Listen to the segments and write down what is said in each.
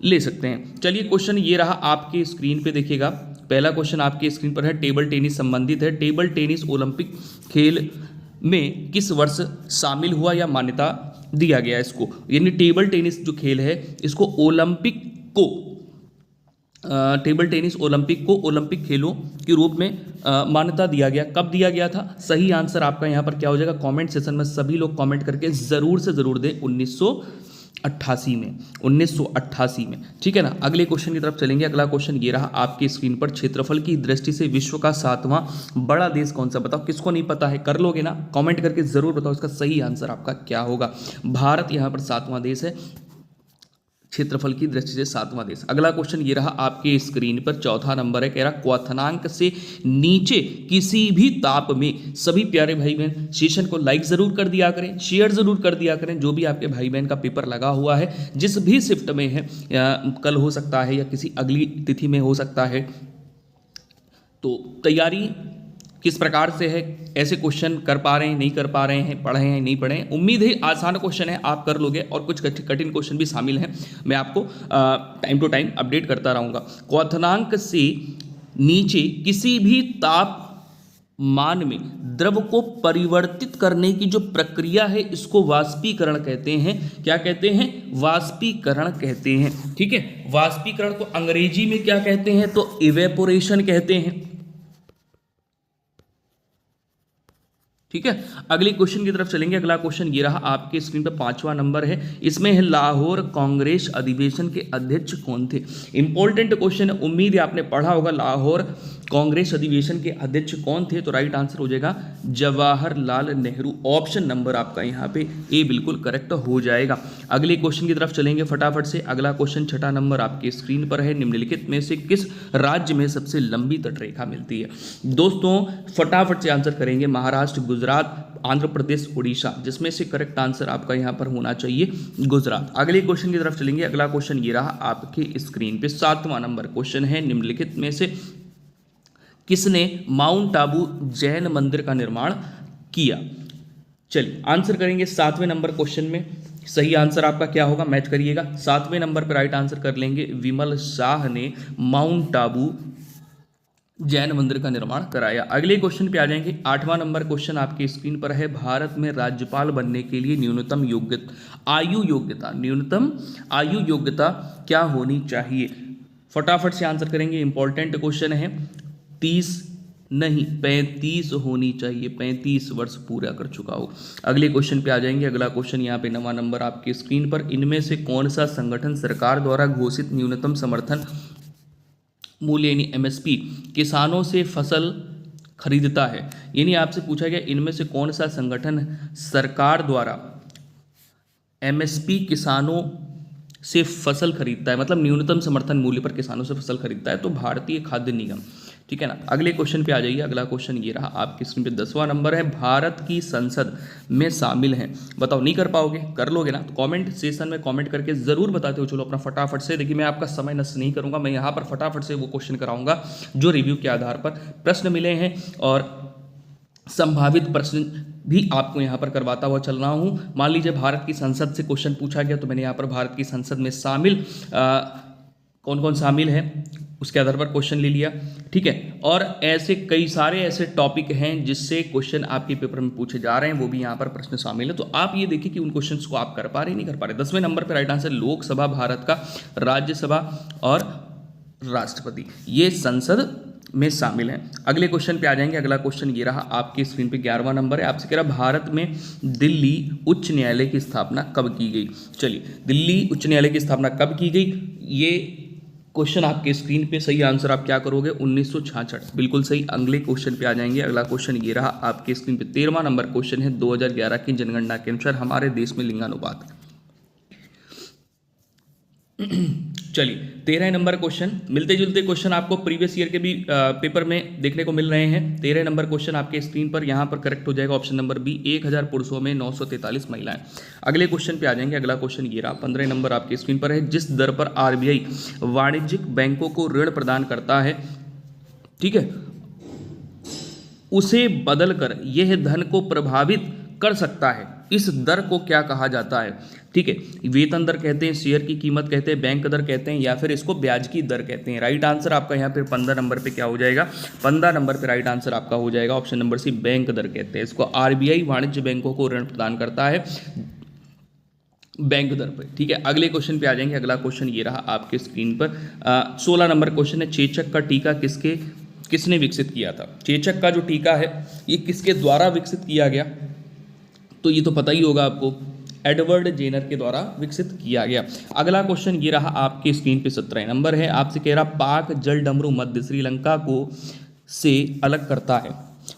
ले सकते हैं। चलिए क्वेश्चन ये रहा आपके स्क्रीन पे, देखिएगा पहला क्वेश्चन आपके स्क्रीन पर है, टेबल टेनिस संबंधित है। टेबल टेनिस ओलंपिक खेल में किस वर्ष शामिल हुआ या मान्यता दिया गया इसको, यानी टेबल टेनिस जो खेल है इसको ओलंपिक को टेबल टेनिस ओलंपिक को ओलंपिक खेलों के रूप में मान्यता दिया गया। कब दिया गया था? सही आंसर आपका यहाँ पर क्या हो जाएगा, कमेंट सेशन में सभी लोग कमेंट करके ज़रूर से ज़रूर दें 1988 में, 1988 में, ठीक है ना। अगले क्वेश्चन की तरफ चलेंगे। अगला क्वेश्चन ये रहा आपकी स्क्रीन पर, क्षेत्रफल की दृष्टि से विश्व का 7वां बड़ा देश कौन सा? बताओ, किसको नहीं पता है, कर लोगे ना, कमेंट करके ज़रूर बताओ इसका सही आंसर आपका क्या होगा। भारत यहाँ पर 7वां देश है, क्षेत्रफल की दृष्टि से 7वां देश। अगला क्वेश्चन ये रहा आपके स्क्रीन पर, चौथा नंबर है, कह रहा क्वथनांक से नीचे किसी भी ताप में, सभी प्यारे भाई बहन सेशन को लाइक जरूर कर दिया करें, शेयर जरूर कर दिया करें। जो भी आपके भाई बहन का पेपर लगा हुआ है, जिस भी शिफ्ट में है, कल हो सकता है या किसी अगली तिथि में हो सकता है, तो तैयारी किस प्रकार से है, ऐसे क्वेश्चन कर पा रहे हैं, नहीं कर पा रहे हैं, पढ़े हैं, नहीं पढ़े हैं। उम्मीद है आसान क्वेश्चन है, आप कर लोगे, और कुछ कठिन क्वेश्चन भी शामिल हैं, मैं आपको टाइम टू टाइम अपडेट करता रहूँगा। क्वथनांक से नीचे किसी भी तापमान में द्रव को परिवर्तित करने की जो प्रक्रिया है इसको वाष्पीकरण कहते हैं। क्या कहते हैं? वाष्पीकरण कहते हैं, ठीक है। वाष्पीकरण को अंग्रेजी में क्या कहते हैं? तो इवेपोरेशन कहते हैं, ठीक है। अगले क्वेश्चन की तरफ चलेंगे। अगला क्वेश्चन ये रहा आपके स्क्रीन पर, 5वां नंबर है, इसमें है लाहौर कांग्रेस अधिवेशन के अध्यक्ष कौन थे? इंपॉर्टेंट क्वेश्चन है, उम्मीद है आपने पढ़ा होगा, लाहौर कांग्रेस अधिवेशन के अध्यक्ष कौन थे? तो राइट आंसर हो जाएगा जवाहरलाल नेहरू। ऑप्शन नंबर आपका यहाँ पे ए बिल्कुल करेक्ट हो जाएगा। अगले क्वेश्चन की तरफ चलेंगे फटाफट से। अगला क्वेश्चन 6ठा नंबर आपके स्क्रीन पर है, निम्नलिखित में से किस राज्य में सबसे लंबी तटरेखा मिलती है? दोस्तों फटाफट से आंसर करेंगे, महाराष्ट्र, गुजरात, आंध्र प्रदेश, उड़ीसा, जिसमें से करेक्ट आंसर आपका यहाँ पर होना चाहिए गुजरात। अगले क्वेश्चन की तरफ चलेंगे। अगला क्वेश्चन ये रहा आपके स्क्रीन पे, 7वां नंबर क्वेश्चन है, निम्नलिखित में से किसने माउंट आबू जैन मंदिर का निर्माण किया? चलिए आंसर करेंगे 7वें नंबर क्वेश्चन में। सही आंसर आपका क्या होगा, मैच करिएगा। 7वें नंबर पर राइट आंसर कर लेंगे, विमल शाह ने माउंट आबू जैन मंदिर का निर्माण कराया। अगले क्वेश्चन पे आ जाएंगे। 8वां नंबर क्वेश्चन आपके स्क्रीन पर है, भारत में राज्यपाल बनने के लिए न्यूनतम आयु योग्यता क्या होनी चाहिए? फटाफट से आंसर करेंगे, इंपॉर्टेंट क्वेश्चन है। 30 नहीं, 35 होनी चाहिए, 35 वर्ष पूरा कर चुका हो। अगले क्वेश्चन पे आ जाएंगे। अगला क्वेश्चन यहाँ पे 9वां नंबर आपकी स्क्रीन पर, इनमें से कौन सा संगठन सरकार द्वारा घोषित न्यूनतम समर्थन मूल्य यानी एमएसपी किसानों से फसल खरीदता है? यानी आपसे पूछा गया इनमें से कौन सा संगठन सरकार द्वारा एमएसपी किसानों से फसल खरीदता है, मतलब न्यूनतम समर्थन मूल्य पर किसानों से फसल खरीदता है? तो भारतीय खाद्य निगम, ठीक है ना। अगले क्वेश्चन पे आ जाइए। अगला क्वेश्चन ये रहा आपकी स्क्रीन पे, 10वां नंबर है, भारत की संसद में शामिल हैं? बताओ, नहीं कर पाओगे, कर लोगे ना, तो कमेंट सेशन में कमेंट करके जरूर बताते हो। चलो अपना फटाफट से, देखिए मैं आपका समय नष्ट नहीं करूंगा, मैं यहाँ पर फटाफट से वो क्वेश्चन कराऊंगा जो रिव्यू के आधार पर प्रश्न मिले हैं, और संभावित प्रश्न भी आपको यहाँ पर करवाता हुआ चल रहा हूँ। मान लीजिए भारत की संसद से क्वेश्चन पूछा गया, तो मैंने यहाँ पर भारत की संसद में शामिल कौन कौन शामिल है उसके आधार पर क्वेश्चन ले लिया, ठीक है। और ऐसे कई सारे ऐसे टॉपिक हैं जिससे क्वेश्चन आपके पेपर में पूछे जा रहे हैं, वो भी यहाँ पर प्रश्न शामिल है। तो आप ये देखिए कि उन क्वेश्चंस को आप कर पा रहे नहीं कर पा रहे। 10वें नंबर पर राइट आंसर, लोकसभा भारत का, राज्यसभा और राष्ट्रपति ये संसद में शामिल हैं। अगले क्वेश्चन पे आ जाएंगे। अगला क्वेश्चन ये रहा आपकी स्क्रीन पे, 11वां नंबर है, आपसे कह रहा भारत में दिल्ली उच्च न्यायालय की स्थापना कब की गई? चलिए, दिल्ली उच्च न्यायालय की स्थापना कब की गई, ये क्वेश्चन आपके स्क्रीन पे। सही आंसर आप क्या करोगे, 1966, बिल्कुल सही। अगले क्वेश्चन पे आ जाएंगे। अगला क्वेश्चन ये रहा आपके स्क्रीन पे, 13वां नंबर क्वेश्चन है, 2011 की जनगणना के अनुसार हमारे देश में लिंगानुपात। चलिए 13 नंबर क्वेश्चन, मिलते जुलते क्वेश्चन आपको प्रीवियस ईयर के भी पेपर में देखने को मिल रहे हैं। 13 नंबर क्वेश्चन आपके स्क्रीन पर, यहाँ पर करेक्ट हो जाएगा ऑप्शन नंबर बी, 1000 पुरुषों में 943 महिलाएं। अगले क्वेश्चन पे आ जाएंगे। अगला क्वेश्चन ये रहा, 15 नंबर आपके स्क्रीन पर है, जिस दर पर आरबीआई वाणिज्यिक बैंकों को ऋण प्रदान करता है, ठीक है, उसे बदलकर यह धन को प्रभावित कर सकता है, इस दर को क्या कहा जाता है? ठीक है, वेतन दर कहते हैं, शेयर की कीमत कहते हैं, बैंक दर कहते हैं, या फिर इसको ब्याज की दर कहते हैं। राइट आंसर आपका यहाँ पे 15 नंबर पे क्या हो जाएगा? 15 नंबर पे राइट आंसर आपका हो जाएगा ऑप्शन नंबर सी, बैंक दर कहते हैं इसको। आरबीआई वाणिज्य बैंकों को ऋण प्रदान करता है बैंक दर पर। ठीक है, अगले क्वेश्चन पे आ जाएंगे। अगला क्वेश्चन ये रहा आपके स्क्रीन पर, 16 नंबर क्वेश्चन है, चेचक का टीका किसने विकसित किया था? चेचक का जो टीका है ये किसके द्वारा विकसित किया गया? तो ये तो पता ही होगा आपको, एडवर्ड जेनर के द्वारा विकसित किया गया। अगला क्वेश्चन ये रहा आपके स्क्रीन पे, 17 नंबर है, आपसे कह रहा पाक जल डमरू मध्य श्रीलंका को से अलग करता है?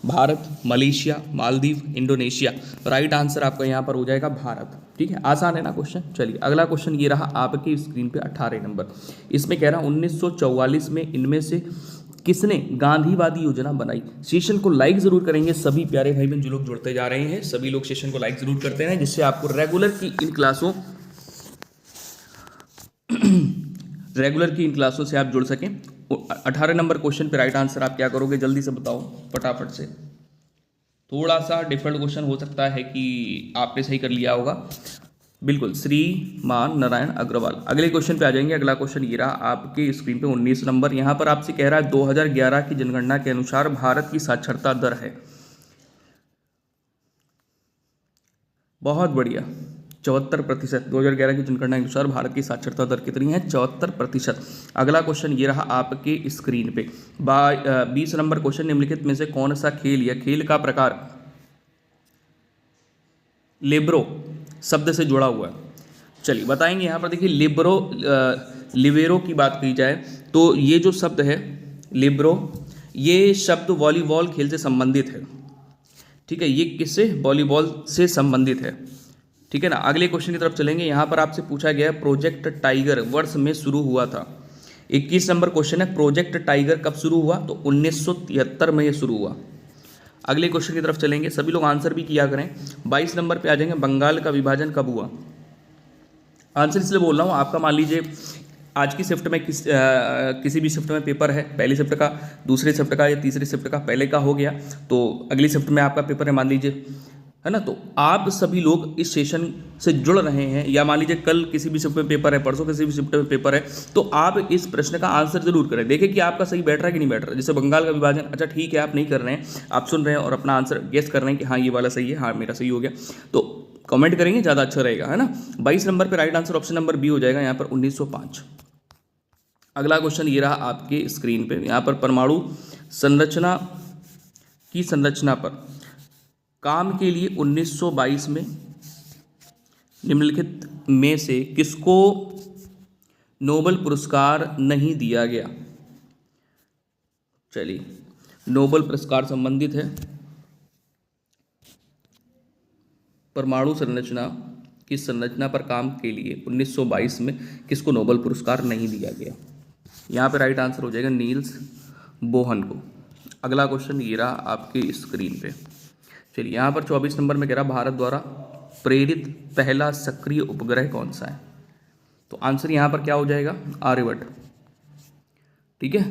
Bharat, Malaysia, Maldives, Indonesia. Right answer आपका यहाँ पर हो जाएगा भारत। ठीक है, आसान है ना क्वेश्चन। चलिए अगला क्वेश्चन ये रहा आपके स्क्रीन पे, 18 नंबर। इसमें कह रहा 1944 में इनमें से किसने गांधीवादी योजना बनाई? सेशन को लाइक जरूर करेंगे सभी प्यारे भाई बहन जो लोग जुड़ते जा रहे हैं, सभी लोग सेशन को लाइक जरूर करते हैं, जिससे आपको रेगुलर की इन क्लासों से आप जुड़ सकें। 18 नंबर क्वेश्चन पे राइट आंसर आप क्या करोगे? जल्दी से बताओ फटाफट से। थोड़ा सा डिफिकल्ट क्वेश्चन हो सकता है कि आपने सही कर लिया होगा। बिल्कुल, श्रीमान नारायण अग्रवाल। अगले क्वेश्चन पे आ जाएंगे। अगला क्वेश्चन ये रहा आपके स्क्रीन पे, 19 नंबर। यहाँ पर आपसे कह रहा है 2011 की जनगणना के अनुसार भारत की साक्षरता दर है? बहुत बढ़िया, 74%। 2011 की जनगणना के अनुसार भारत की साक्षरता दर कितनी है? 74%। अगला क्वेश्चन ये रहा आपके स्क्रीन पे, 20 नंबर क्वेश्चन, निम्नलिखित में से कौन सा खेल या खेल का प्रकार लिब्रो शब्द से जुड़ा हुआ है? चलिए बताएंगे। यहाँ पर देखिए लिबेरो की बात की जाए तो ये जो शब्द है लिब्रो, ये शब्द वॉलीबॉल खेल से संबंधित है। ठीक है, ये किससे? वॉलीबॉल से संबंधित है। ठीक है ना। अगले क्वेश्चन की तरफ चलेंगे। यहाँ पर आपसे पूछा गया प्रोजेक्ट टाइगर वर्ष में शुरू हुआ था? 21 नंबर क्वेश्चन है, प्रोजेक्ट टाइगर कब शुरू हुआ? तो 1973 में ये शुरू हुआ। अगले क्वेश्चन की तरफ चलेंगे, सभी लोग आंसर भी किया करें। 22 नंबर पे आ जाएंगे, बंगाल का विभाजन कब हुआ? आंसर इसलिए बोल रहा हूँ, आपका मान लीजिए आज की शिफ्ट में किसी भी शिफ्ट में पेपर है, पहली शिफ्ट का, दूसरी शिफ्ट का या तीसरी शिफ्ट का, पहले का हो गया तो अगली शिफ्ट में आपका पेपर है मान लीजिए, है ना। तो आप सभी लोग इस सेशन से जुड़ रहे हैं, या मान लीजिए कल किसी भी शिफ्ट में पेपर है, परसों किसी भी शिफ्ट में पेपर है, तो आप इस प्रश्न का आंसर जरूर करें, देखें कि आपका सही बैठ रहा है कि नहीं बैठ रहा है। जैसे बंगाल का विभाजन, अच्छा ठीक है आप नहीं कर रहे हैं, आप सुन रहे हैं और अपना आंसर गेस कर रहे हैं कि हाँ ये वाला सही है, हाँ मेरा सही हो गया, तो कमेंट करेंगे ज़्यादा अच्छा रहेगा, है ना। 22 नंबर पर right answer option number B हो जाएगा यहाँ पर, 1905। अगला क्वेश्चन ये रहा आपके स्क्रीन पे, यहाँ पर परमाणु संरचना की संरचना पर काम के लिए 1922 में निम्नलिखित में से किसको नोबेल पुरस्कार नहीं दिया गया? चलिए, नोबेल पुरस्कार संबंधित है परमाणु संरचना की संरचना पर काम के लिए 1922 में किसको नोबेल पुरस्कार नहीं दिया गया? यहाँ पे राइट आंसर हो जाएगा नील्स बोहर को। अगला क्वेश्चन ये रहा आपके स्क्रीन पे। चलिए, यहाँ पर 24 नंबर में कह रहा भारत द्वारा प्रेरित पहला सक्रिय उपग्रह कौन सा है? तो आंसर यहाँ पर क्या हो जाएगा? आर्यभट्ट। ठीक है,